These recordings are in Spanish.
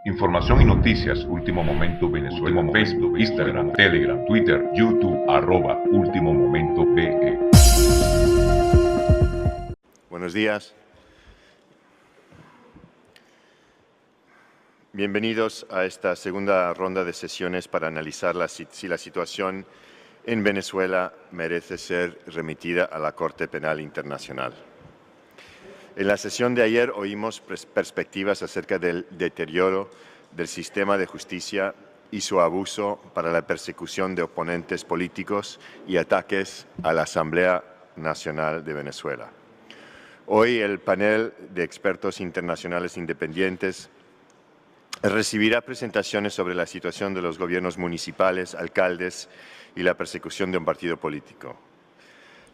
Información y noticias, Último Momento Venezuela, Facebook, Instagram, Telegram, Twitter, YouTube, @Último Momento BE. Buenos días. Bienvenidos a esta segunda ronda de sesiones para analizar si la situación en Venezuela merece ser remitida a la Corte Penal Internacional. En la sesión de ayer oímos perspectivas acerca del deterioro del sistema de justicia y su abuso para la persecución de oponentes políticos y ataques a la Asamblea Nacional de Venezuela. Hoy el panel de expertos internacionales independientes recibirá presentaciones sobre la situación de los gobiernos municipales, alcaldes y la persecución de un partido político.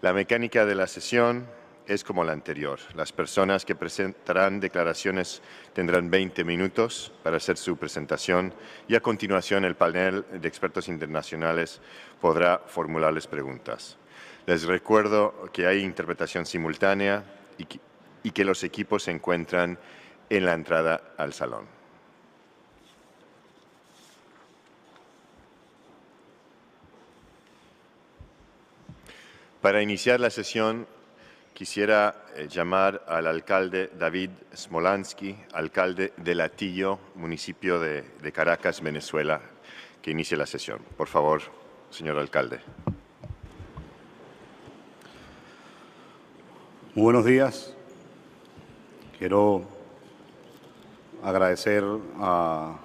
La mecánica de la sesión es como la anterior. Las personas que presentarán declaraciones tendrán 20 minutos para hacer su presentación y a continuación el panel de expertos internacionales podrá formularles preguntas. Les recuerdo que hay interpretación simultánea y que los equipos se encuentran en la entrada al salón. Para iniciar la sesión, quisiera llamar al alcalde David Smolansky, alcalde de Latillo, municipio de Caracas, Venezuela, que inicie la sesión. Por favor, señor alcalde. Muy buenos días. Quiero agradecer a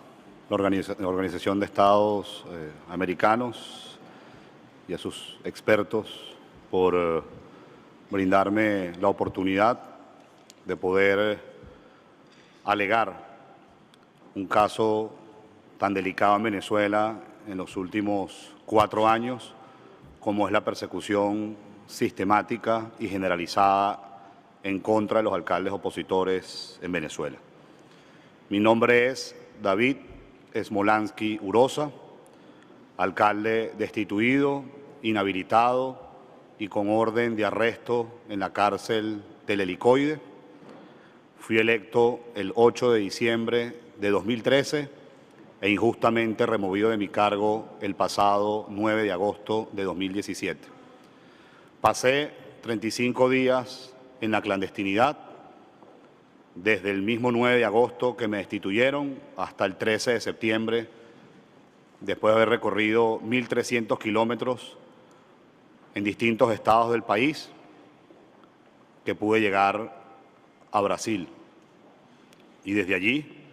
la Organización de Estados Americanos y a sus expertos por brindarme la oportunidad de poder alegar un caso tan delicado en Venezuela en los últimos 4 años, como es la persecución sistemática y generalizada en contra de los alcaldes opositores en Venezuela. Mi nombre es David Smolansky Urosa, alcalde destituido, inhabilitado y con orden de arresto en la cárcel del Helicoide. Fui electo el 8 de diciembre de 2013 e injustamente removido de mi cargo el pasado 9 de agosto de 2017. Pasé 35 días en la clandestinidad, desde el mismo 9 de agosto que me destituyeron hasta el 13 de septiembre, después de haber recorrido 1.300 kilómetros en distintos estados del país, que pude llegar a Brasil. Y desde allí,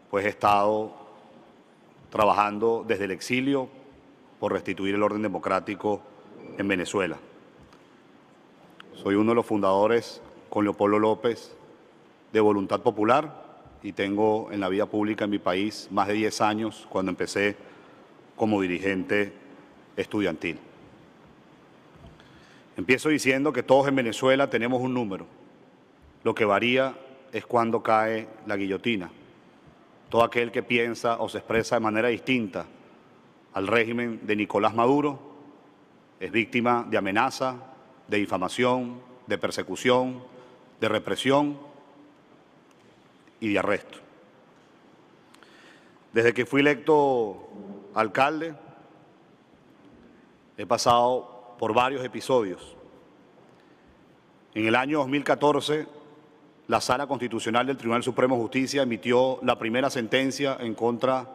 pues he estado trabajando desde el exilio por restituir el orden democrático en Venezuela. Soy uno de los fundadores, con Leopoldo López, de Voluntad Popular y tengo en la vida pública en mi país más de 10 años cuando empecé como dirigente estudiantil. Empiezo diciendo que todos en Venezuela tenemos un número. Lo que varía es cuando cae la guillotina. Todo aquel que piensa o se expresa de manera distinta al régimen de Nicolás Maduro es víctima de amenaza, de difamación, de persecución, de represión y de arresto. Desde que fui electo alcalde, he pasado por varios episodios. En el año 2014, la Sala Constitucional del Tribunal Supremo de Justicia emitió la primera sentencia en contra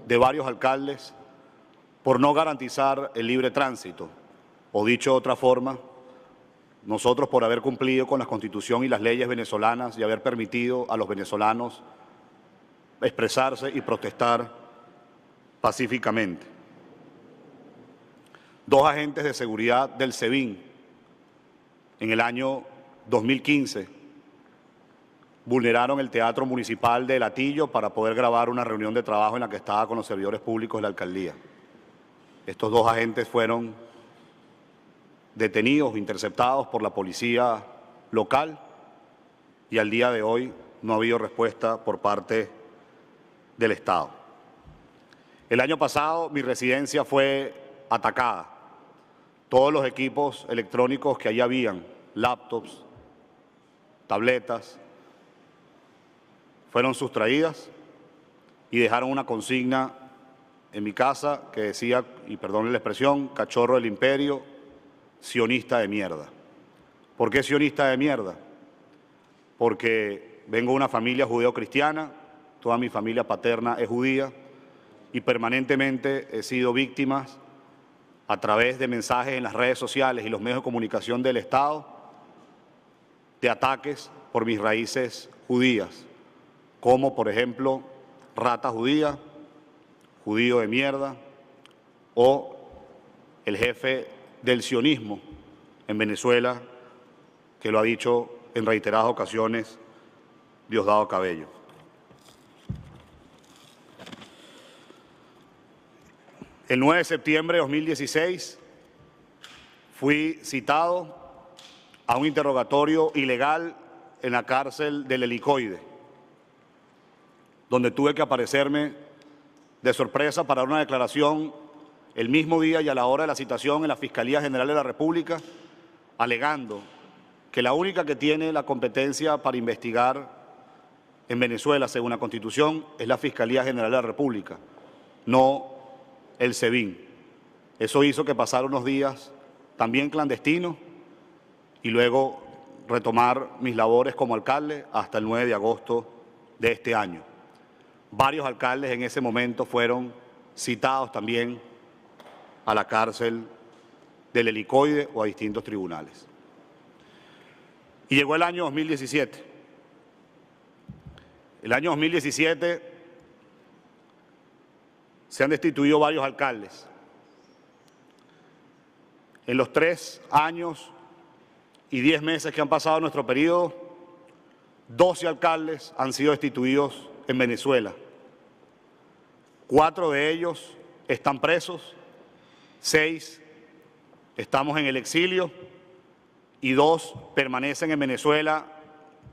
de varios alcaldes por no garantizar el libre tránsito, o dicho de otra forma, nosotros por haber cumplido con la Constitución y las leyes venezolanas y haber permitido a los venezolanos expresarse y protestar pacíficamente. 2 agentes de seguridad del SEBIN en el año 2015 vulneraron el Teatro Municipal de Latillo para poder grabar una reunión de trabajo en la que estaba con los servidores públicos de la alcaldía. Estos 2 agentes fueron detenidos, interceptados por la policía local y al día de hoy no ha habido respuesta por parte del Estado. El año pasado mi residencia fue atacada. Todos los equipos electrónicos que allí habían, laptops, tabletas, fueron sustraídas y dejaron una consigna en mi casa que decía, y perdonen la expresión, cachorro del imperio, sionista de mierda. ¿Por qué sionista de mierda? Porque vengo de una familia judeo-cristiana, toda mi familia paterna es judía y permanentemente he sido víctima a través de mensajes en las redes sociales y los medios de comunicación del Estado de ataques por mis raíces judías, como por ejemplo rata judía, judío de mierda o el jefe del sionismo en Venezuela, que lo ha dicho en reiteradas ocasiones Diosdado Cabello. El 9 de septiembre de 2016 fui citado a un interrogatorio ilegal en la cárcel del Helicoide, donde tuve que aparecerme de sorpresa para dar una declaración el mismo día y a la hora de la citación en la Fiscalía General de la República, alegando que la única que tiene la competencia para investigar en Venezuela, según la Constitución, es la Fiscalía General de la República, no el SEBIN. Eso hizo que pasara unos días también clandestinos y luego retomar mis labores como alcalde hasta el 9 de agosto de este año. Varios alcaldes en ese momento fueron citados también a la cárcel del Helicoide o a distintos tribunales. Y llegó el año 2017. El año 2017 se han destituido varios alcaldes. En los 3 años y 10 meses que han pasado en nuestro periodo, 12 alcaldes han sido destituidos en Venezuela. 4 de ellos están presos, 6 estamos en el exilio y 2 permanecen en Venezuela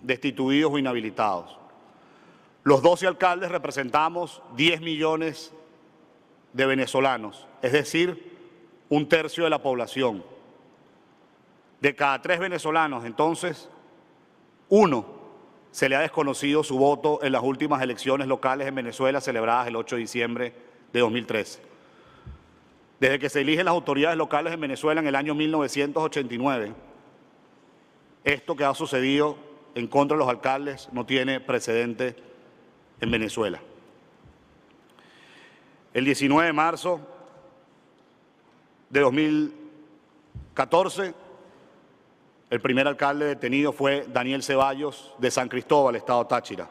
destituidos o inhabilitados. Los 12 alcaldes representamos 10 millones de venezolanos, es decir, 1/3 de la población. De cada 3 venezolanos, entonces, 1 se le ha desconocido su voto en las últimas elecciones locales en Venezuela celebradas el 8 de diciembre de 2013. Desde que se eligen las autoridades locales en Venezuela en el año 1989, esto que ha sucedido en contra de los alcaldes no tiene precedente en Venezuela. El 19 de marzo de 2014, el primer alcalde detenido fue Daniel Ceballos de San Cristóbal, estado Táchira.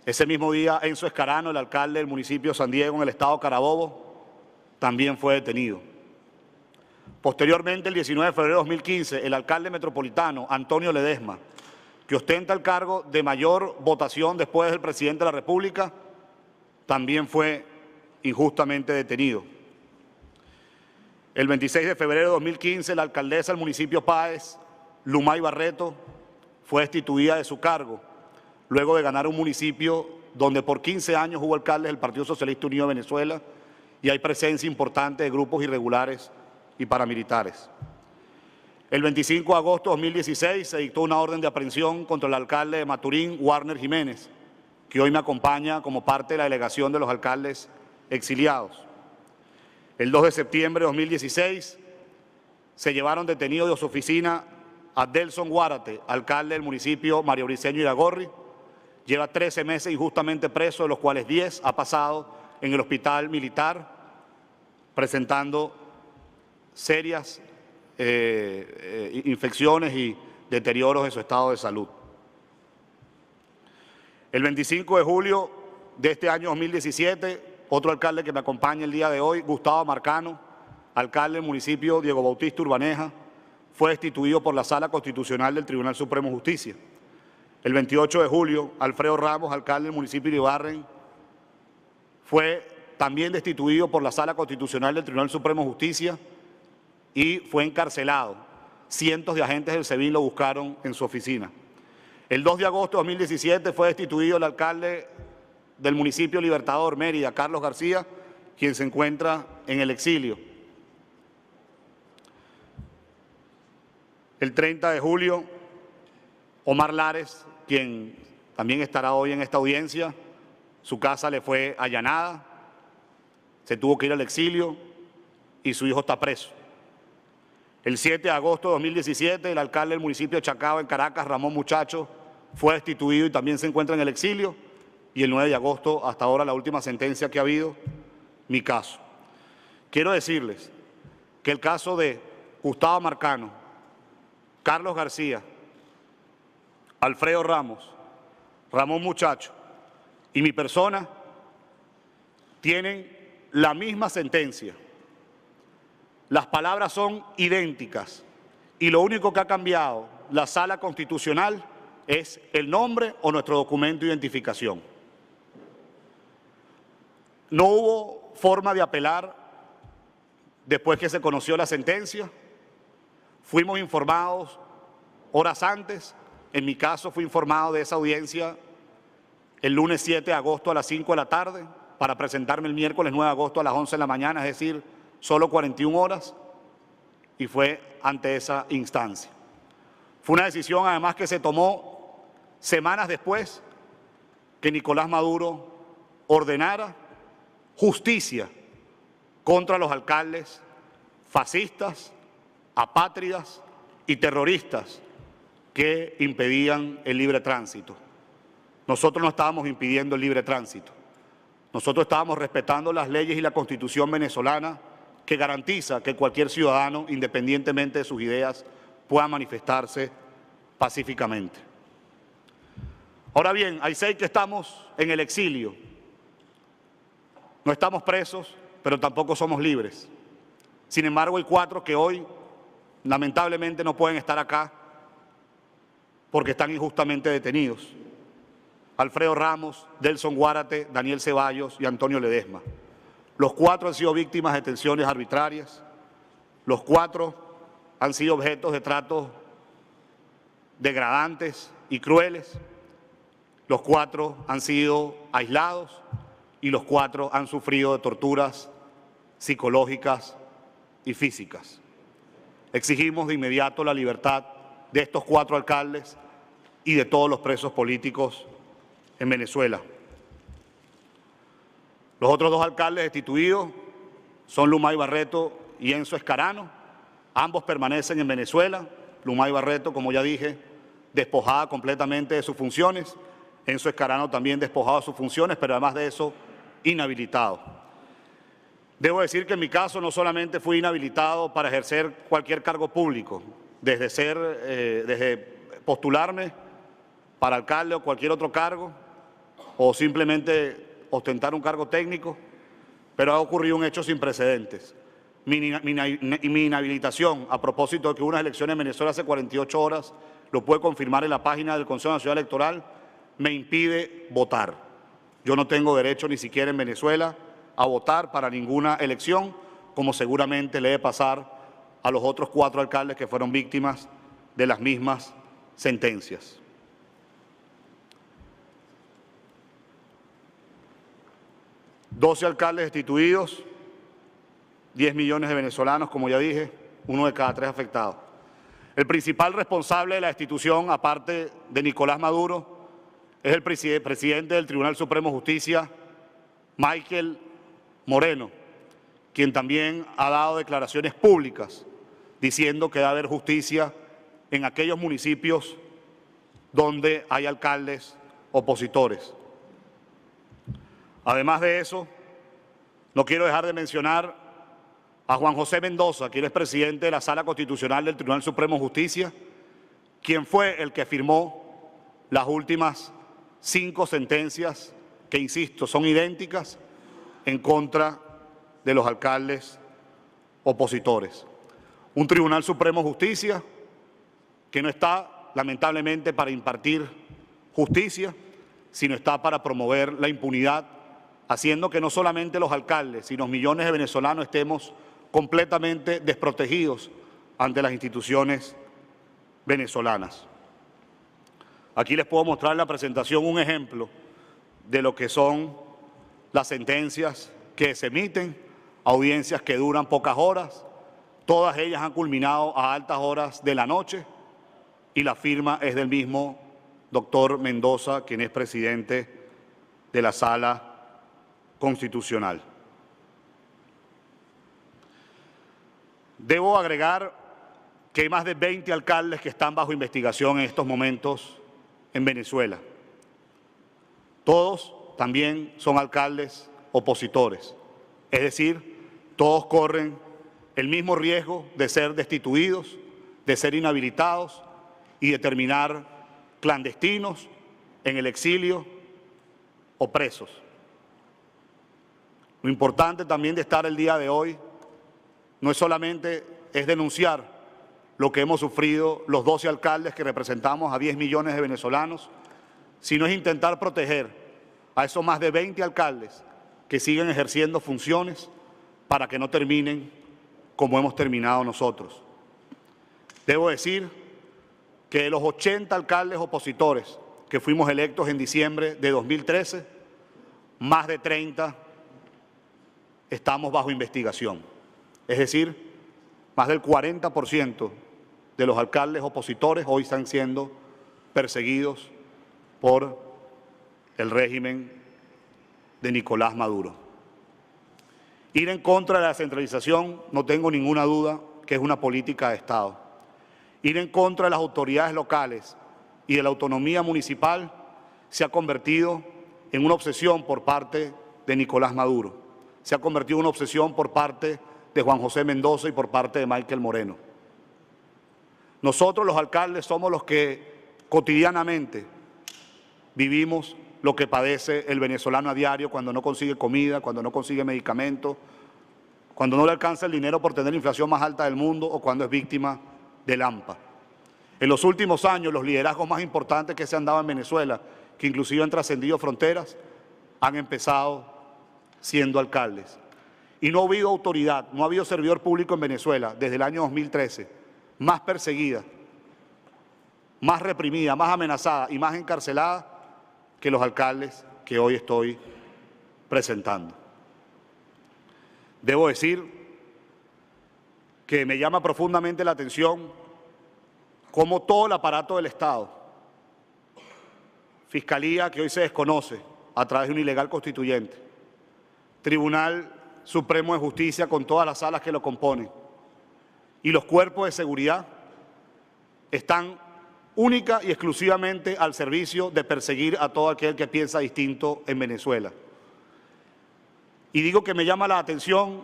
Ese mismo día, Enzo Escarano, el alcalde del municipio de San Diego, en el estado Carabobo, también fue detenido. Posteriormente, el 19 de febrero de 2015, el alcalde metropolitano, Antonio Ledesma, que ostenta el cargo de mayor votación después del presidente de la República, también fue injustamente detenido. El 26 de febrero de 2015, la alcaldesa del municipio Páez, Lumay Barreto, fue destituida de su cargo, luego de ganar un municipio donde por 15 años hubo alcaldes del Partido Socialista Unido de Venezuela y hay presencia importante de grupos irregulares y paramilitares. El 25 de agosto de 2016 se dictó una orden de aprehensión contra el alcalde de Maturín, Warner Jiménez, que hoy me acompaña como parte de la delegación de los alcaldes exiliados. El 2 de septiembre de 2016 se llevaron detenidos de su oficina a Delson Guárate, alcalde del municipio Mario Briceño Iragorri. Lleva 13 meses injustamente preso, de los cuales 10 ha pasado en el hospital militar, presentando serias infecciones y deterioros en su estado de salud. El 25 de julio de este año 2017, otro alcalde que me acompaña el día de hoy, Gustavo Marcano, alcalde del municipio Diego Bautista Urbaneja, fue destituido por la Sala Constitucional del Tribunal Supremo de Justicia. El 28 de julio, Alfredo Ramos, alcalde del municipio de Ibarren, fue también destituido por la Sala Constitucional del Tribunal Supremo de Justicia y fue encarcelado. Cientos de agentes del SEBIN lo buscaron en su oficina. El 2 de agosto de 2017 fue destituido el alcalde del municipio Libertador, Mérida, Carlos García, quien se encuentra en el exilio. El 30 de julio, Omar Lares, quien también estará hoy en esta audiencia, Su casa le fue allanada, se tuvo que ir al exilio y su hijo está preso. El 7 de agosto de 2017, el alcalde del municipio de Chacao, en Caracas, Ramón Muchacho, fue destituido y también se encuentra en el exilio. Y el 9 de agosto, hasta ahora, la última sentencia que ha habido, mi caso. Quiero decirles que el caso de Gustavo Marcano, Carlos García, Alfredo Ramos, Ramón Muchacho y mi persona tienen la misma sentencia. Las palabras son idénticas y lo único que ha cambiado la Sala Constitucional es el nombre o nuestro documento de identificación. No hubo forma de apelar después que se conoció la sentencia. Fuimos informados horas antes. En mi caso fui informado de esa audiencia el lunes 7 de agosto a las 5 de la tarde para presentarme el miércoles 9 de agosto a las 11 de la mañana, es decir, solo 41 horas, y fue ante esa instancia. Fue una decisión además que se tomó semanas después que Nicolás Maduro ordenara justicia contra los alcaldes fascistas, apátridas y terroristas que impedían el libre tránsito. Nosotros no estábamos impidiendo el libre tránsito. Nosotros estábamos respetando las leyes y la Constitución venezolana que garantiza que cualquier ciudadano, independientemente de sus ideas, pueda manifestarse pacíficamente. Ahora bien, hay 6 que estamos en el exilio. No estamos presos, pero tampoco somos libres. Sin embargo, hay 4 que hoy, lamentablemente, no pueden estar acá porque están injustamente detenidos. Alfredo Ramos, Delson Guárate, Daniel Ceballos y Antonio Ledesma. Los 4 han sido víctimas de detenciones arbitrarias. Los 4 han sido objetos de tratos degradantes y crueles. Los 4 han sido aislados y los 4 han sufrido de torturas psicológicas y físicas. Exigimos de inmediato la libertad de estos 4 alcaldes y de todos los presos políticos en Venezuela. Los otros 2 alcaldes destituidos son Lumay Barreto y Enzo Escarano. Ambos permanecen en Venezuela. Lumay Barreto, como ya dije, despojada completamente de sus funciones. Enzo Escarano también despojado de sus funciones, pero además de eso, inhabilitado. Debo decir que en mi caso no solamente fui inhabilitado para ejercer cualquier cargo público, desde postularme para alcalde o cualquier otro cargo, o simplemente ostentar un cargo técnico, pero ha ocurrido un hecho sin precedentes. Mi inhabilitación, a propósito de que hubo unas elecciones en Venezuela hace 48 horas, lo puede confirmar en la página del Consejo Nacional Electoral, me impide votar. Yo no tengo derecho ni siquiera en Venezuela a votar para ninguna elección, como seguramente le debe pasar a los otros 4 alcaldes que fueron víctimas de las mismas sentencias. $12 alcaldes destituidos, 10 millones de venezolanos, como ya dije, 1 de cada 3 afectados. El principal responsable de la destitución, aparte de Nicolás Maduro, es el presidente del Tribunal Supremo de Justicia, Michael Moreno, quien también ha dado declaraciones públicas diciendo que debe haber justicia en aquellos municipios donde hay alcaldes opositores. Además de eso, no quiero dejar de mencionar a Juan José Mendoza, quien es presidente de la Sala Constitucional del Tribunal Supremo de Justicia, quien fue el que firmó las últimas 5 sentencias que, insisto, son idénticas en contra de los alcaldes opositores. Un Tribunal Supremo de Justicia que no está, lamentablemente, para impartir justicia, sino está para promover la impunidad, haciendo que no solamente los alcaldes, sino millones de venezolanos estemos completamente desprotegidos ante las instituciones venezolanas. Aquí les puedo mostrar en la presentación un ejemplo de lo que son las sentencias que se emiten, audiencias que duran pocas horas, todas ellas han culminado a altas horas de la noche y la firma es del mismo doctor Mendoza, quien es presidente de la Sala Constitucional. Debo agregar que hay más de 20 alcaldes que están bajo investigación en estos momentos en Venezuela. Todos también son alcaldes opositores, es decir, todos corren el mismo riesgo de ser destituidos, de ser inhabilitados y de terminar clandestinos, en el exilio o presos. Lo importante también de estar el día de hoy no es solamente denunciar lo que hemos sufrido los 12 alcaldes que representamos a 10 millones de venezolanos, sino es intentar proteger a esos más de 20 alcaldes que siguen ejerciendo funciones para que no terminen como hemos terminado nosotros. Debo decir que de los 80 alcaldes opositores que fuimos electos en diciembre de 2013, más de 30 estamos bajo investigación. Es decir, más del 40% de los alcaldes opositores hoy están siendo perseguidos por el régimen de Nicolás Maduro. Ir en contra de la centralización, no tengo ninguna duda que es una política de Estado. Ir en contra de las autoridades locales y de la autonomía municipal se ha convertido en una obsesión por parte de Nicolás Maduro. Se ha convertido en una obsesión por parte de Juan José Mendoza y por parte de Michael Moreno. Nosotros los alcaldes somos los que cotidianamente vivimos lo que padece el venezolano a diario cuando no consigue comida, cuando no consigue medicamentos, cuando no le alcanza el dinero por tener la inflación más alta del mundo o cuando es víctima del AMPA. En los últimos años, los liderazgos más importantes que se han dado en Venezuela, que inclusive han trascendido fronteras, han empezado siendo alcaldes. Y no ha habido autoridad, no ha habido servidor público en Venezuela desde el año 2013, más perseguida, más reprimida, más amenazada y más encarcelada que los alcaldes que hoy estoy presentando. Debo decir que me llama profundamente la atención cómo todo el aparato del Estado, Fiscalía que hoy se desconoce a través de un ilegal constituyente, Tribunal Supremo de Justicia con todas las salas que lo componen y los cuerpos de seguridad están única y exclusivamente al servicio de perseguir a todo aquel que piensa distinto en Venezuela. Y digo que me llama la atención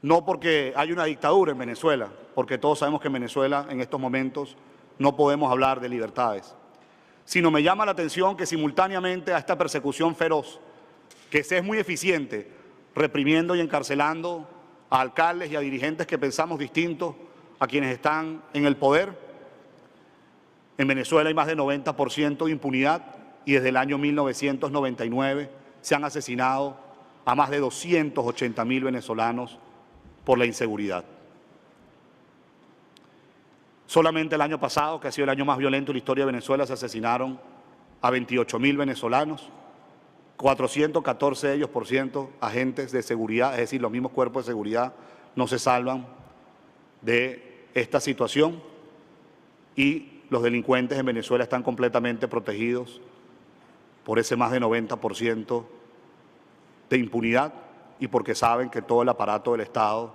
no porque hay una dictadura en Venezuela, porque todos sabemos que en Venezuela en estos momentos no podemos hablar de libertades, sino me llama la atención que simultáneamente a esta persecución feroz, que se es muy eficiente reprimiendo y encarcelando a alcaldes y a dirigentes que pensamos distintos a quienes están en el poder, en Venezuela hay más de 90% de impunidad y desde el año 1999 se han asesinado a más de 280.000 venezolanos por la inseguridad. Solamente el año pasado, que ha sido el año más violento en la historia de Venezuela, se asesinaron a 28.000 venezolanos, 414 de ellos, por ciento, agentes de seguridad, es decir, los mismos cuerpos de seguridad no se salvan de esta situación y los delincuentes en Venezuela están completamente protegidos por ese más de 90% de impunidad y porque saben que todo el aparato del Estado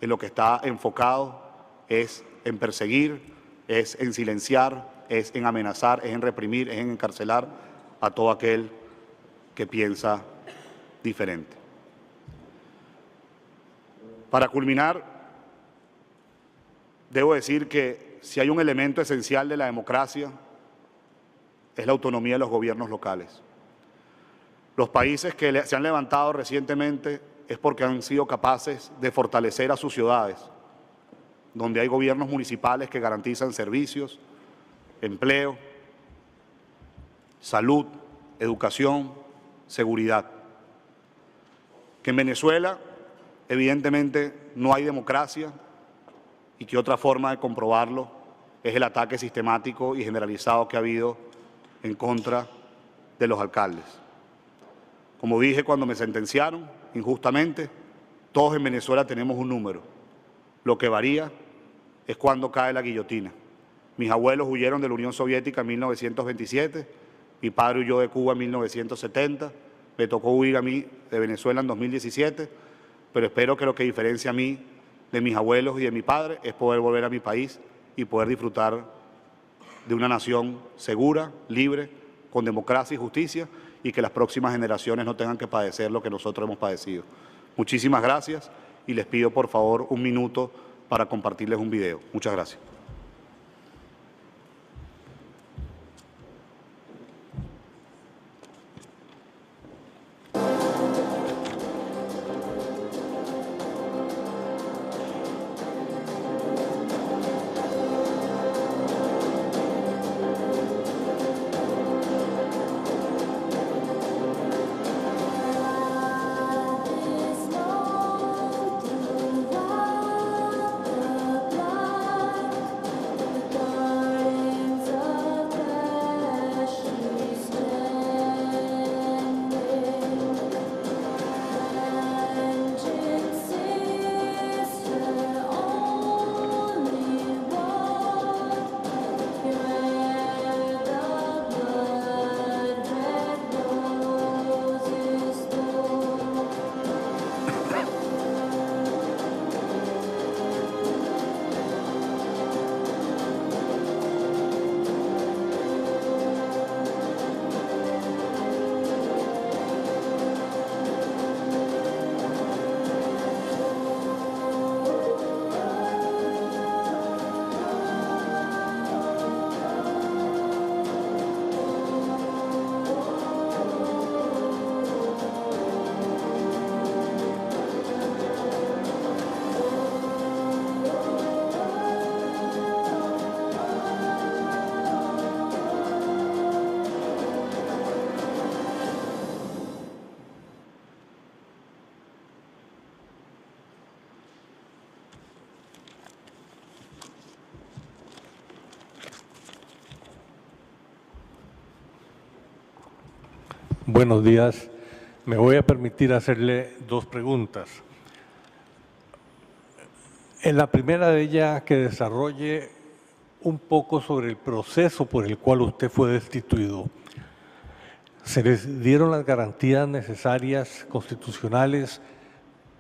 en lo que está enfocado es en perseguir, es en silenciar, es en amenazar, es en reprimir, es en encarcelar a todo aquel que piensa diferente. Para culminar, debo decir que si hay un elemento esencial de la democracia, es la autonomía de los gobiernos locales. Los países que se han levantado recientemente es porque han sido capaces de fortalecer a sus ciudades, donde hay gobiernos municipales que garantizan servicios, empleo, salud, educación, seguridad. Que en Venezuela, evidentemente, no hay democracia y que otra forma de comprobarlo es el ataque sistemático y generalizado que ha habido en contra de los alcaldes. Como dije cuando me sentenciaron injustamente, todos en Venezuela tenemos un número. Lo que varía es cuando cae la guillotina. Mis abuelos huyeron de la Unión Soviética en 1927, Mi padre huyó de Cuba en 1970, me tocó huir a mí de Venezuela en 2017, pero espero que lo que diferencia a mí de mis abuelos y de mi padre es poder volver a mi país y poder disfrutar de una nación segura, libre, con democracia y justicia, y que las próximas generaciones no tengan que padecer lo que nosotros hemos padecido. Muchísimas gracias y les pido por favor un minuto para compartirles un video. Muchas gracias. Buenos días. Me voy a permitir hacerle dos preguntas. En la primera de ellas, que desarrolle un poco sobre el proceso por el cual usted fue destituido. ¿Se les dieron las garantías necesarias constitucionales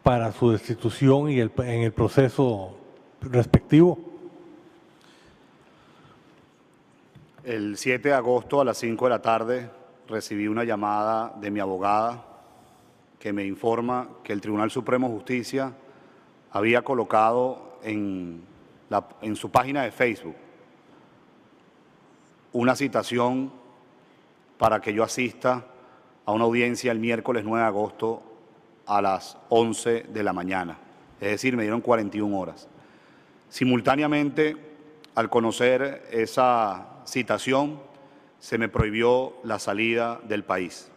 para su destitución y en el proceso respectivo? El 7 de agosto a las 5 de la tarde recibí una llamada de mi abogada que me informa que el Tribunal Supremo de Justicia había colocado en su página de Facebook una citación para que yo asista a una audiencia el miércoles 9 de agosto a las 11 de la mañana. Es decir, me dieron 41 horas. Simultáneamente, al conocer esa citación, se me prohibió la salida del país.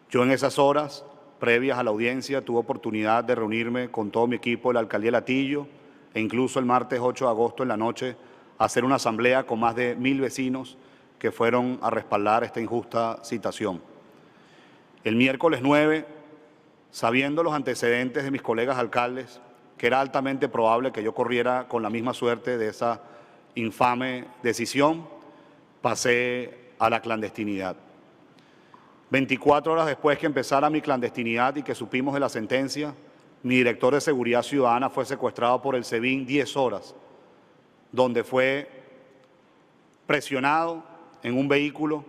Yo en esas horas previas a la audiencia tuve oportunidad de reunirme con todo mi equipo de la Alcaldía de Latillo e incluso el martes 8 de agosto en la noche hacer una asamblea con más de 1000 vecinos que fueron a respaldar esta injusta citación. El miércoles 9, sabiendo los antecedentes de mis colegas alcaldes, que era altamente probable que yo corriera con la misma suerte de esa infame decisión, pasé a la clandestinidad. 24 horas después que empezara mi clandestinidad y que supimos de la sentencia, mi director de Seguridad Ciudadana fue secuestrado por el SEBIN 10 horas, donde fue presionado en un vehículo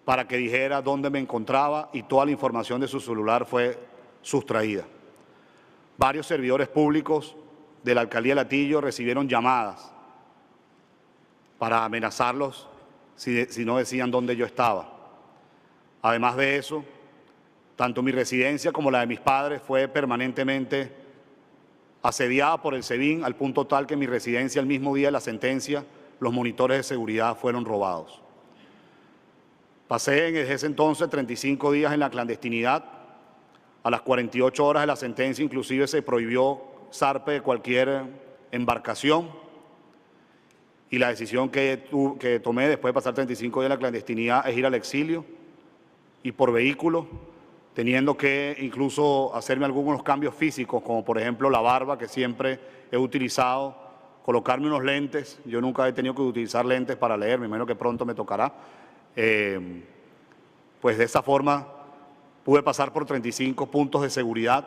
para que dijera dónde me encontraba y toda la información de su celular fue sustraída. Varios servidores públicos de la Alcaldía de Latillo recibieron llamadas para amenazarlos si no decían dónde yo estaba. Además de eso, tanto mi residencia como la de mis padres fue permanentemente asediada por el SEBIN al punto tal que en mi residencia el mismo día de la sentencia los monitores de seguridad fueron robados. Pasé en ese entonces 35 días en la clandestinidad. A las 48 horas de la sentencia inclusive se prohibió zarpe de cualquier embarcación. Y la decisión que tomé después de pasar 35 días en la clandestinidad es ir al exilio y por vehículo, teniendo que incluso hacerme algunos cambios físicos, como por ejemplo la barba que siempre he utilizado, colocarme unos lentes. Yo nunca he tenido que utilizar lentes para leer, me imagino que pronto me tocará. Pues de esa forma pude pasar por 35 puntos de seguridad.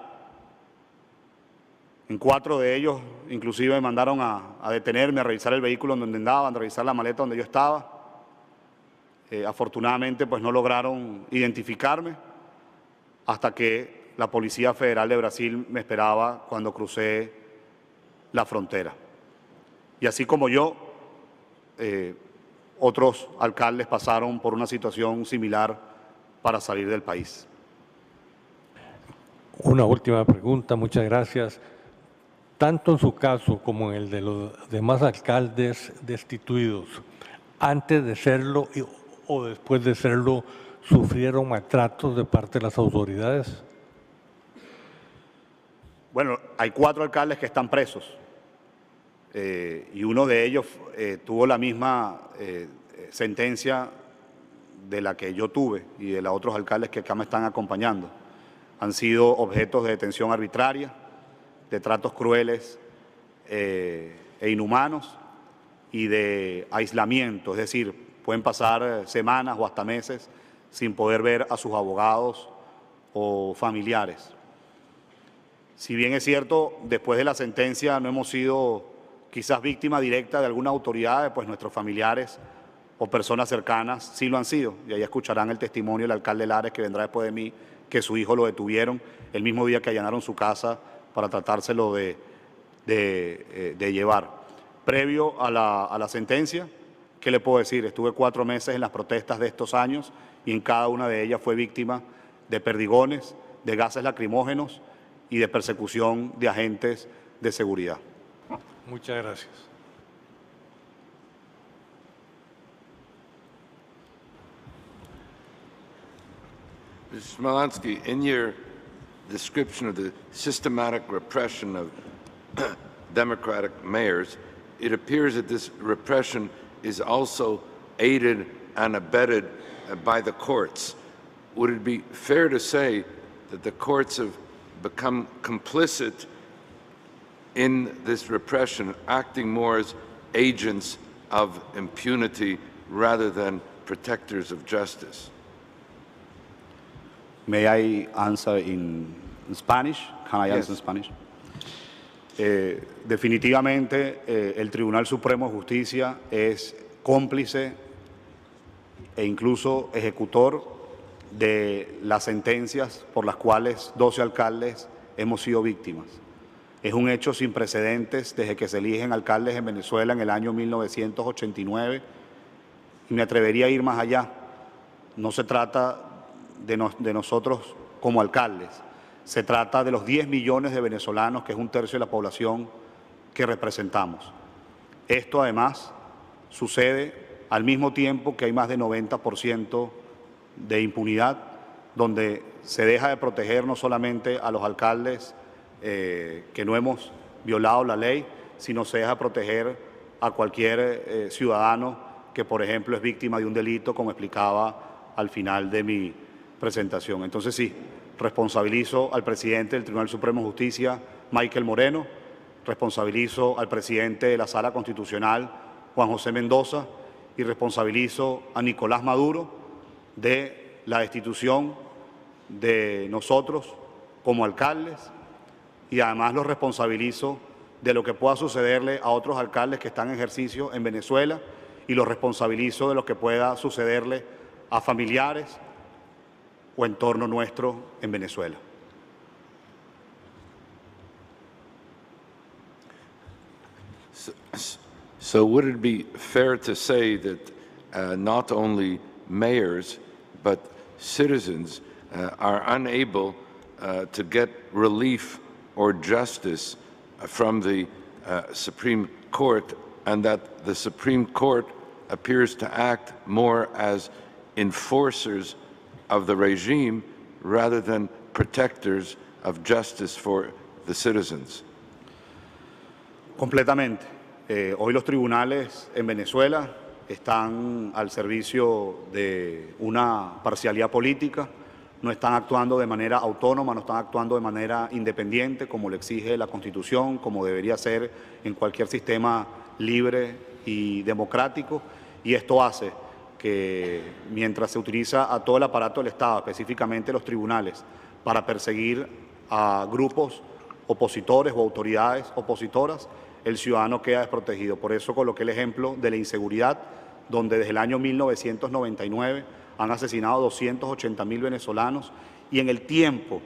En 4 de ellos inclusive me mandaron a detenerme, a revisar el vehículo donde andaban, a revisar la maleta donde yo estaba. Afortunadamente pues no lograron identificarme hasta que la Policía Federal de Brasil me esperaba cuando crucé la frontera. Y así como yo, otros alcaldes pasaron por una situación similar para salir del país. Una última pregunta, muchas gracias. Tanto en su caso como en el de los demás alcaldes destituidos, antes de serlo o después de serlo, ¿sufrieron maltratos de parte de las autoridades? Bueno, hay 4 alcaldes que están presos y uno de ellos tuvo la misma sentencia de la que yo tuve y de los otros alcaldes que acá me están acompañando. Han sido objetos de detención arbitraria, de tratos crueles e inhumanos y de aislamiento, es decir, pueden pasar semanas o hasta meses sin poder ver a sus abogados o familiares. Si bien es cierto, después de la sentencia no hemos sido quizás víctima directa de alguna autoridad, pues nuestros familiares o personas cercanas sí lo han sido. Y ahí escucharán el testimonio del alcalde Lares, que vendrá después de mí, que su hijo lo detuvieron el mismo día que allanaron su casa para tratárselo de llevar. Previo a la sentencia, ¿qué le puedo decir? Estuve 4 meses en las protestas de estos años y en cada una de ellas fue víctima de perdigones, de gases lacrimógenos y de persecución de agentes de seguridad. Muchas gracias. Mr. Smolanski, in your description of the systematic repression of Democratic mayors, it appears that this repression is also aided and abetted by the courts. Would it be fair to say that the courts have become complicit in this repression, acting more as agents of impunity rather than protectors of justice? May I answer in Spanish? Can I answer in Spanish? Definitivamente el Tribunal Supremo de Justicia es cómplice e incluso ejecutor de las sentencias por las cuales 12 alcaldes hemos sido víctimas. Es un hecho sin precedentes desde que se eligen alcaldes en Venezuela en el año 1989 y me atrevería a ir más allá. No se trata de nosotros como alcaldes, se trata de los 10 millones de venezolanos, que es 1/3 de la población que representamos. Esto además sucede al mismo tiempo que hay más de 90% de impunidad, donde se deja de proteger no solamente a los alcaldes que no hemos violado la ley, sino se deja de proteger a cualquier ciudadano que, por ejemplo, es víctima de un delito, como explicaba al final de mi presentación. Entonces sí, responsabilizo al presidente del Tribunal Supremo de Justicia, Michael Moreno, responsabilizo al presidente de la Sala Constitucional, Juan José Mendoza, y responsabilizo a Nicolás Maduro de la destitución de nosotros como alcaldes y además los responsabilizo de lo que pueda sucederle a otros alcaldes que están en ejercicio en Venezuela y los responsabilizo de lo que pueda sucederle a familiares o entorno nuestro en Venezuela. So would it be fair to say that not only mayors but citizens are unable to get relief or justice from the Supreme Court, and that the Supreme Court appears to act more as enforcers of the regime rather than protectors of justice for the citizens? Completamente. Hoy los tribunales en Venezuela están al servicio de una parcialidad política, no están actuando de manera autónoma, no están actuando de manera independiente como lo exige la Constitución, como debería ser en cualquier sistema libre y democrático, y esto hace que mientras se utiliza a todo el aparato del Estado, específicamente los tribunales, para perseguir a grupos opositores o autoridades opositoras, el ciudadano queda desprotegido. Por eso coloqué el ejemplo de la inseguridad, donde desde el año 1999 han asesinado 280.000 venezolanos, y en el tiempo,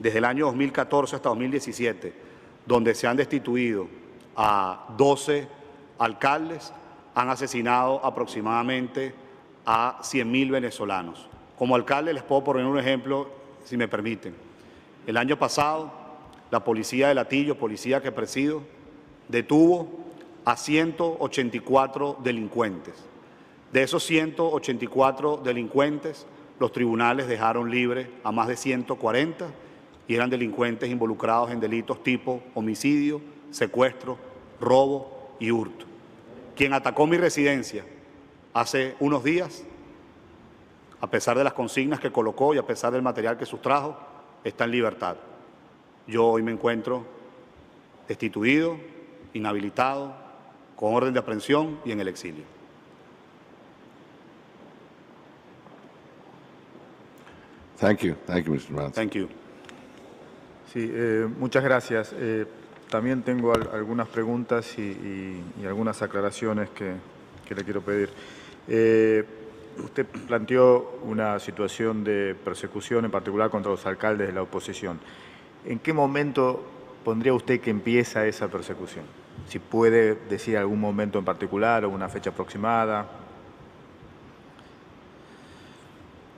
desde el año 2014 hasta 2017, donde se han destituido a 12 alcaldes, han asesinado aproximadamente a 100.000 venezolanos. Como alcalde les puedo poner un ejemplo, si me permiten. El año pasado, la policía de Latillo, policía que presido, detuvo a 184 delincuentes. De esos 184 delincuentes, los tribunales dejaron libre a más de 140 y eran delincuentes involucrados en delitos tipo homicidio, secuestro, robo y hurto. Quien atacó mi residencia hace unos días, a pesar de las consignas que colocó y a pesar del material que sustrajo, está en libertad. Yo hoy me encuentro destituido, inhabilitado, con orden de aprehensión y en el exilio. Thank you, Mr. Melansky. Thank you. Sí, muchas gracias. También tengo algunas preguntas y algunas aclaraciones que le quiero pedir. Usted planteó una situación de persecución, en particular contra los alcaldes de la oposición. ¿En qué momento pondría usted que empieza esa persecución? Si puede decir algún momento en particular o una fecha aproximada.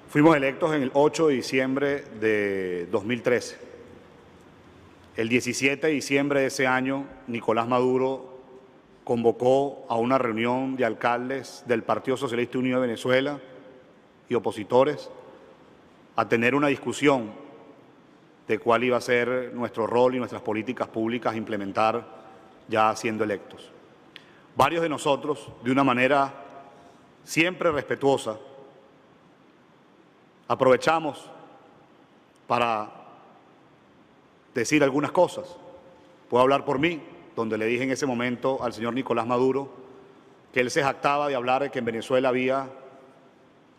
Fuimos electos en el 8 de diciembre de 2013. El 17 de diciembre de ese año, Nicolás Maduro convocó a una reunión de alcaldes del Partido Socialista Unido de Venezuela y opositores a tener una discusión de cuál iba a ser nuestro rol y nuestras políticas públicas a implementar ya siendo electos. Varios de nosotros, de una manera siempre respetuosa, aprovechamos para decir algunas cosas. Puedo hablar por mí, donde le dije en ese momento al señor Nicolás Maduro que él se jactaba de hablar de que en Venezuela había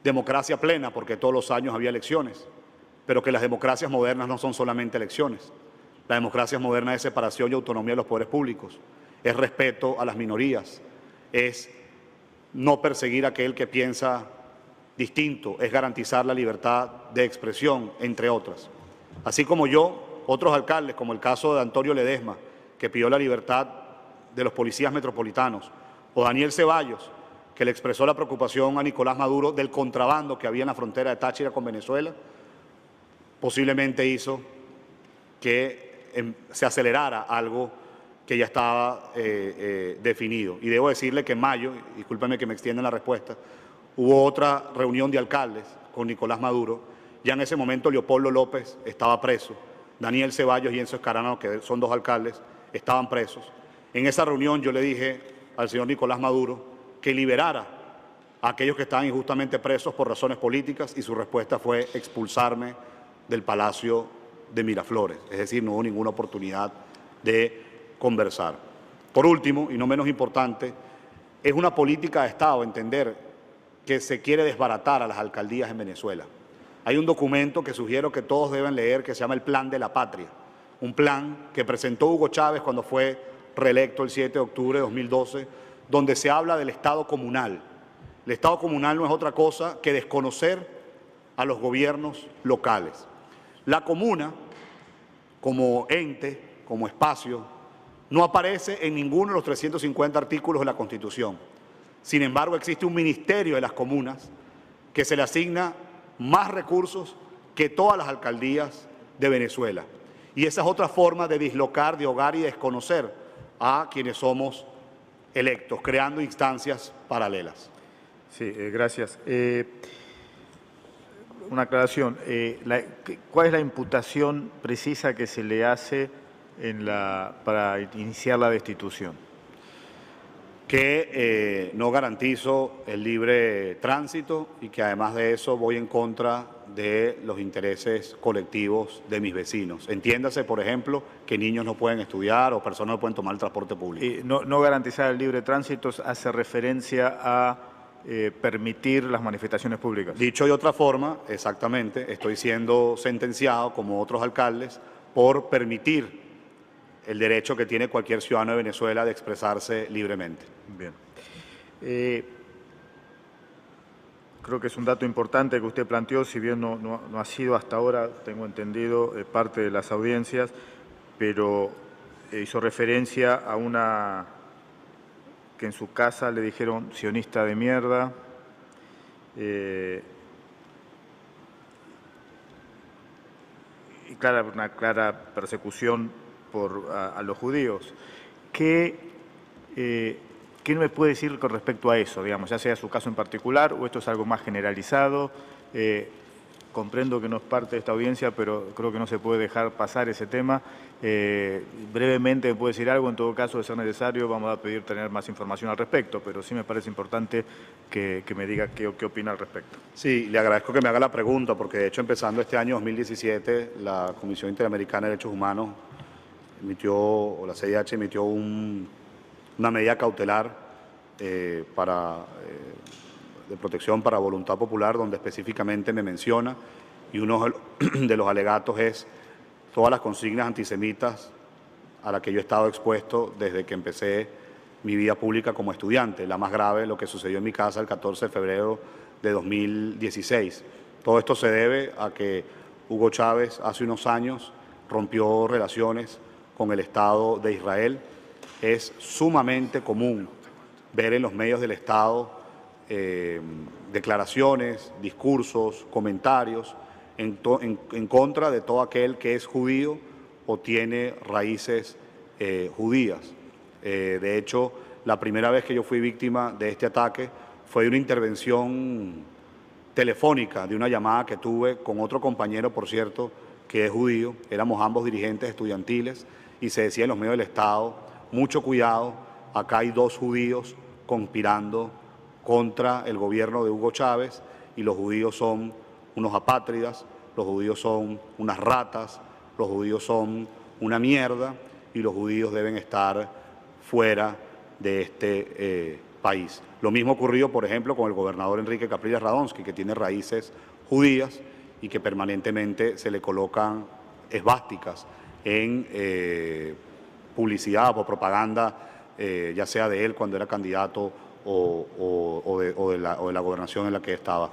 democracia plena porque todos los años había elecciones, pero que las democracias modernas no son solamente elecciones. La democracia moderna es separación y autonomía de los poderes públicos, es respeto a las minorías, es no perseguir a aquel que piensa distinto, es garantizar la libertad de expresión, entre otras. Así como yo, otros alcaldes, como el caso de Antonio Ledesma, que pidió la libertad de los policías metropolitanos, o Daniel Ceballos, que le expresó la preocupación a Nicolás Maduro del contrabando que había en la frontera de Táchira con Venezuela, posiblemente hizo que se acelerara algo que ya estaba definido. Y debo decirle que en mayo, discúlpeme que me extienda la respuesta, hubo otra reunión de alcaldes con Nicolás Maduro. Ya en ese momento Leopoldo López estaba preso, Daniel Ceballos y Enzo Escarano, que son dos alcaldes, estaban presos. En esa reunión yo le dije al señor Nicolás Maduro que liberara a aquellos que estaban injustamente presos por razones políticas y su respuesta fue expulsarme del Palacio de Miraflores. Es decir, no hubo ninguna oportunidad de conversar. Por último, y no menos importante, es una política de Estado entender que se quiere desbaratar a las alcaldías en Venezuela. Hay un documento que sugiero que todos deben leer que se llama el Plan de la Patria, un plan que presentó Hugo Chávez cuando fue reelecto el 7 de octubre de 2012, donde se habla del Estado comunal. El Estado comunal no es otra cosa que desconocer a los gobiernos locales. La comuna, como ente, como espacio, no aparece en ninguno de los 350 artículos de la Constitución. Sin embargo, existe un ministerio de las comunas que se le asigna más recursos que todas las alcaldías de Venezuela. Y esa es otra forma de dislocar, de ahogar y desconocer a quienes somos electos, creando instancias paralelas. Sí, gracias. Una aclaración. ¿Cuál es la imputación precisa que se le hace para iniciar la destitución? Que no garantizo el libre tránsito y que además de eso voy en contra de los intereses colectivos de mis vecinos. Entiéndase, por ejemplo, que niños no pueden estudiar o personas no pueden tomar el transporte público. No garantizar el libre tránsito hace referencia a permitir las manifestaciones públicas. Dicho de otra forma, exactamente, estoy siendo sentenciado, como otros alcaldes, por permitir el derecho que tiene cualquier ciudadano de Venezuela de expresarse libremente. Bien. Creo que es un dato importante que usted planteó, si bien no ha sido hasta ahora, tengo entendido, parte de las audiencias, pero hizo referencia a una que en su casa le dijeron sionista de mierda. Y una clara persecución a los judíos. ¿Qué me puede decir con respecto a eso, digamos, ya sea su caso en particular o esto es algo más generalizado? Comprendo que no es parte de esta audiencia, pero creo que no se puede dejar pasar ese tema. Brevemente me puede decir algo, en todo caso, de ser necesario, vamos a pedir tener más información al respecto, pero sí me parece importante que me diga qué opina al respecto. Sí, le agradezco que me haga la pregunta, porque de hecho empezando este año 2017, la Comisión Interamericana de Derechos Humanos la CIDH emitió una medida cautelar de protección para voluntad popular, donde específicamente me menciona, y uno de los alegatos es todas las consignas antisemitas a las que yo he estado expuesto desde que empecé mi vida pública como estudiante. La más grave, lo que sucedió en mi casa el 14 de febrero de 2016. Todo esto se debe a que Hugo Chávez hace unos años rompió relaciones con el Estado de Israel. Es sumamente común ver en los medios del Estado declaraciones, discursos, comentarios en contra de todo aquel que es judío o tiene raíces judías. De hecho, la primera vez que yo fui víctima de este ataque fue de una intervención telefónica, de una llamada que tuve con otro compañero, por cierto, que es judío. Éramos ambos dirigentes estudiantiles y se decía en los medios del Estado: mucho cuidado, acá hay dos judíos conspirando contra el gobierno de Hugo Chávez y los judíos son unos apátridas, los judíos son unas ratas, los judíos son una mierda y los judíos deben estar fuera de este país. Lo mismo ocurrió, por ejemplo, con el gobernador Enrique Capriles Radonsky, que tiene raíces judías y que permanentemente se le colocan esvásticas en publicidad o propaganda, ya sea de él cuando era candidato o de la gobernación en la que estaba.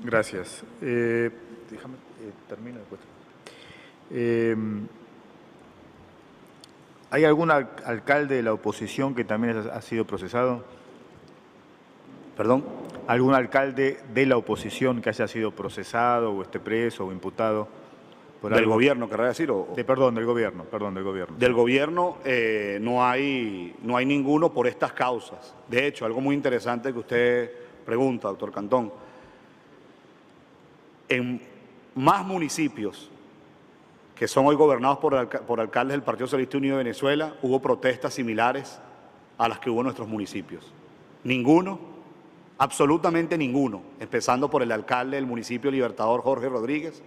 Gracias. Déjame, termino después. ¿Hay algún alcalde de la oposición que también ha sido procesado? ¿Perdón? ¿Algún alcalde de la oposición que haya sido procesado o esté preso o imputado? ¿Del gobierno, querrá decir? Perdón, del gobierno. Del gobierno no hay ninguno por estas causas. De hecho, algo muy interesante que usted pregunta, doctor Cantón. En más municipios que son hoy gobernados por alcaldes del Partido Socialista Unido de Venezuela, hubo protestas similares a las que hubo en nuestros municipios. Ninguno, absolutamente ninguno, empezando por el alcalde del municipio Libertador, Jorge Rodríguez,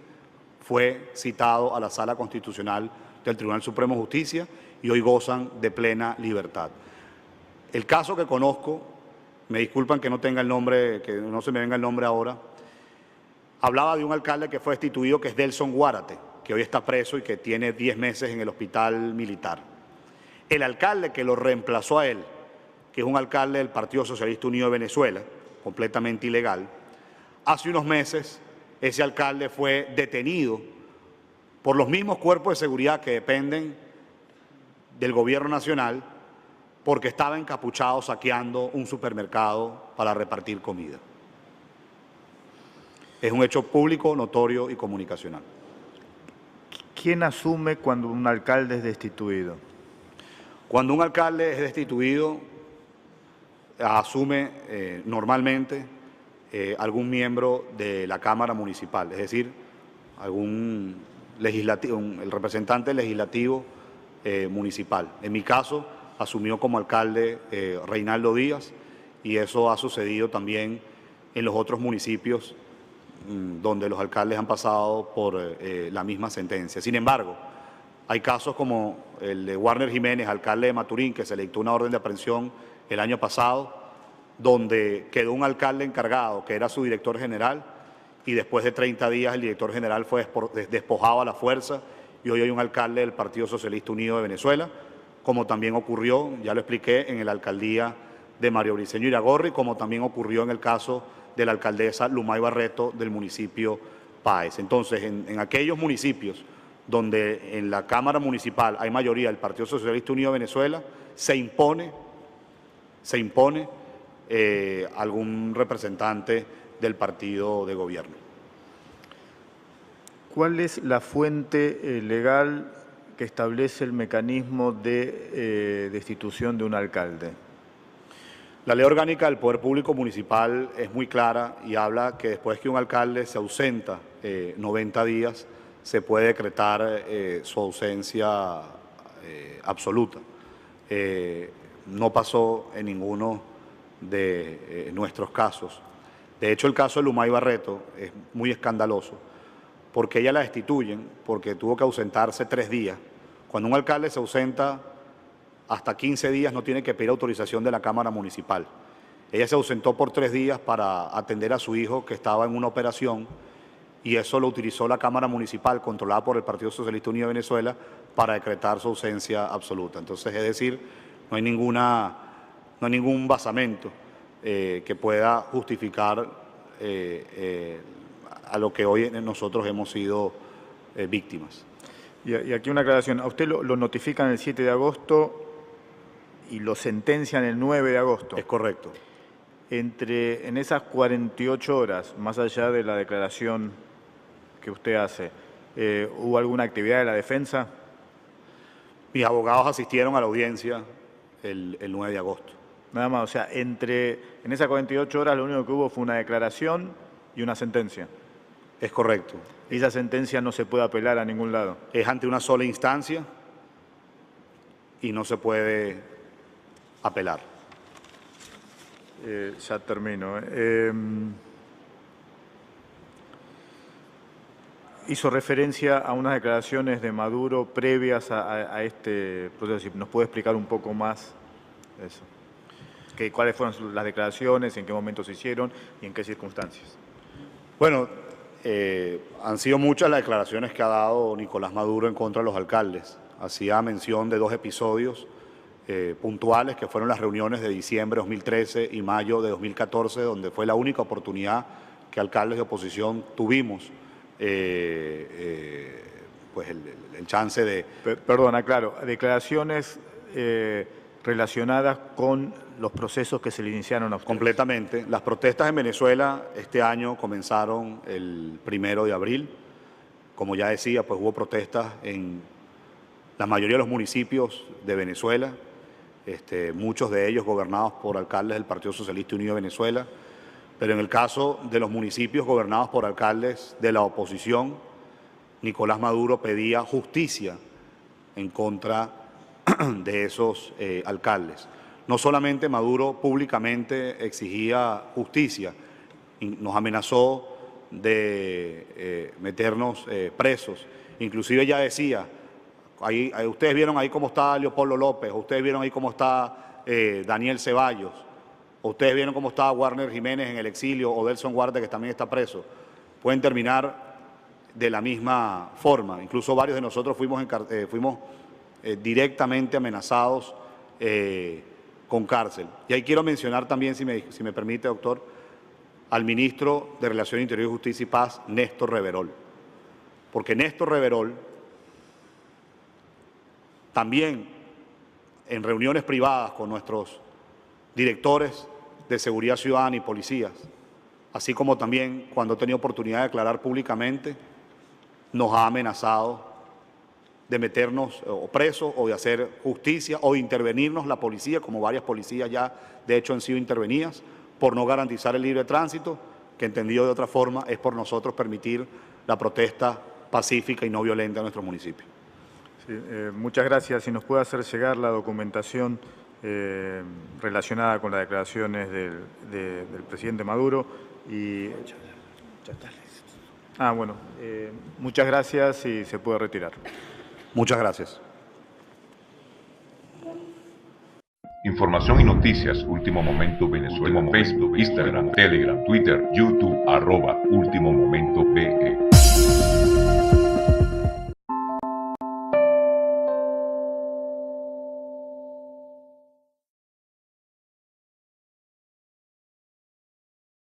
fue citado a la Sala Constitucional del Tribunal Supremo de Justicia y hoy gozan de plena libertad. El caso que conozco, me disculpan que no tenga el nombre, que no se me venga el nombre ahora, hablaba de un alcalde que fue destituido, que es Delson Guárate, que hoy está preso y que tiene 10 meses en el hospital militar. El alcalde que lo reemplazó a él, que es un alcalde del Partido Socialista Unido de Venezuela, completamente ilegal, hace unos meses ese alcalde fue detenido por los mismos cuerpos de seguridad que dependen del gobierno nacional porque estaba encapuchado saqueando un supermercado para repartir comida. Es un hecho público, notorio y comunicacional. ¿Quién asume cuando un alcalde es destituido? Cuando un alcalde es destituido, asume normalmente algún miembro de la Cámara Municipal, es decir, algún legislativo, el representante legislativo municipal. En mi caso, asumió como alcalde Reinaldo Díaz y eso ha sucedido también en los otros municipios donde los alcaldes han pasado por la misma sentencia. Sin embargo, hay casos como el de Warner Jiménez, alcalde de Maturín, que se le dictó una orden de aprehensión el año pasado donde quedó un alcalde encargado, que era su director general, y después de 30 días el director general fue despojado a la fuerza y hoy hay un alcalde del Partido Socialista Unido de Venezuela, como también ocurrió, ya lo expliqué, en la alcaldía de Mario Briceño Iragorri, como también ocurrió en el caso de la alcaldesa Lumay Barreto del municipio Páez. Entonces, en aquellos municipios donde en la Cámara Municipal hay mayoría del Partido Socialista Unido de Venezuela, se impone algún representante del partido de gobierno. ¿Cuál es la fuente legal que establece el mecanismo de destitución de un alcalde? La Ley Orgánica del Poder Público Municipal es muy clara y habla que después que un alcalde se ausenta 90 días, se puede decretar su ausencia absoluta. No pasó en ninguno de nuestros casos. De hecho, el caso de Lumay Barreto es muy escandaloso porque ella la destituyen porque tuvo que ausentarse 3 días. Cuando un alcalde se ausenta hasta 15 días no tiene que pedir autorización de la Cámara Municipal. Ella se ausentó por 3 días para atender a su hijo que estaba en una operación y eso lo utilizó la Cámara Municipal controlada por el Partido Socialista Unido de Venezuela para decretar su ausencia absoluta. Entonces, es decir, no hay ningún basamento que pueda justificar a lo que hoy nosotros hemos sido víctimas. Y aquí una aclaración. A usted lo notifican el 7 de agosto y lo sentencian el 9 de agosto. Es correcto. En esas 48 horas, más allá de la declaración que usted hace, ¿hubo alguna actividad de la defensa? Mis abogados asistieron a la audiencia el 9 de agosto. Nada más, o sea, en esas 48 horas lo único que hubo fue una declaración y una sentencia. Es correcto. Y esa sentencia no se puede apelar a ningún lado. Es ante una sola instancia y no se puede apelar. Ya termino. Hizo referencia a unas declaraciones de Maduro previas a este proceso. ¿Nos puede explicar un poco más eso? ¿Cuáles fueron las declaraciones, en qué momento se hicieron y en qué circunstancias? Bueno, han sido muchas las declaraciones que ha dado Nicolás Maduro en contra de los alcaldes. Hacía mención de 2 episodios puntuales, que fueron las reuniones de diciembre de 2013 y mayo de 2014, donde fue la única oportunidad que alcaldes de oposición tuvimos pues el chance de... Perdona, claro, declaraciones relacionadas con los procesos que se le iniciaron a ustedes. Completamente. Las protestas en Venezuela este año comenzaron el 1 de abril. Como ya decía, pues hubo protestas en la mayoría de los municipios de Venezuela, muchos de ellos gobernados por alcaldes del Partido Socialista Unido de Venezuela, pero en el caso de los municipios gobernados por alcaldes de la oposición, Nicolás Maduro pedía justicia en contra de esos alcaldes. No solamente Maduro públicamente exigía justicia, nos amenazó de meternos presos. Inclusive ya decía, ustedes vieron ahí cómo está Leopoldo López, ustedes vieron ahí cómo está Daniel Ceballos, ustedes vieron cómo está Warner Jiménez en el exilio o Delson Guarde, que también está preso. Pueden terminar de la misma forma. Incluso varios de nosotros fuimos directamente amenazados con cárcel. Y ahí quiero mencionar también, si me permite, doctor, al ministro de Relaciones Interior, Justicia y Paz, Néstor Reverol. Porque Néstor Reverol también en reuniones privadas con nuestros directores de seguridad ciudadana y policías, así como también cuando he tenido oportunidad de declarar públicamente, nos ha amenazado de meternos o presos o de hacer justicia o de intervenirnos la policía, como varias policías ya de hecho han sido intervenidas, por no garantizar el libre tránsito, que entendido de otra forma es por nosotros permitir la protesta pacífica y no violenta en nuestro municipio. Sí, muchas gracias. Si nos puede hacer llegar la documentación relacionada con las declaraciones del presidente Maduro. Bueno, muchas gracias y se puede retirar. Muchas gracias. Información y noticias, Último Momento Venezuela, Facebook, Instagram, Telegram, Twitter, YouTube, @Último Momento B.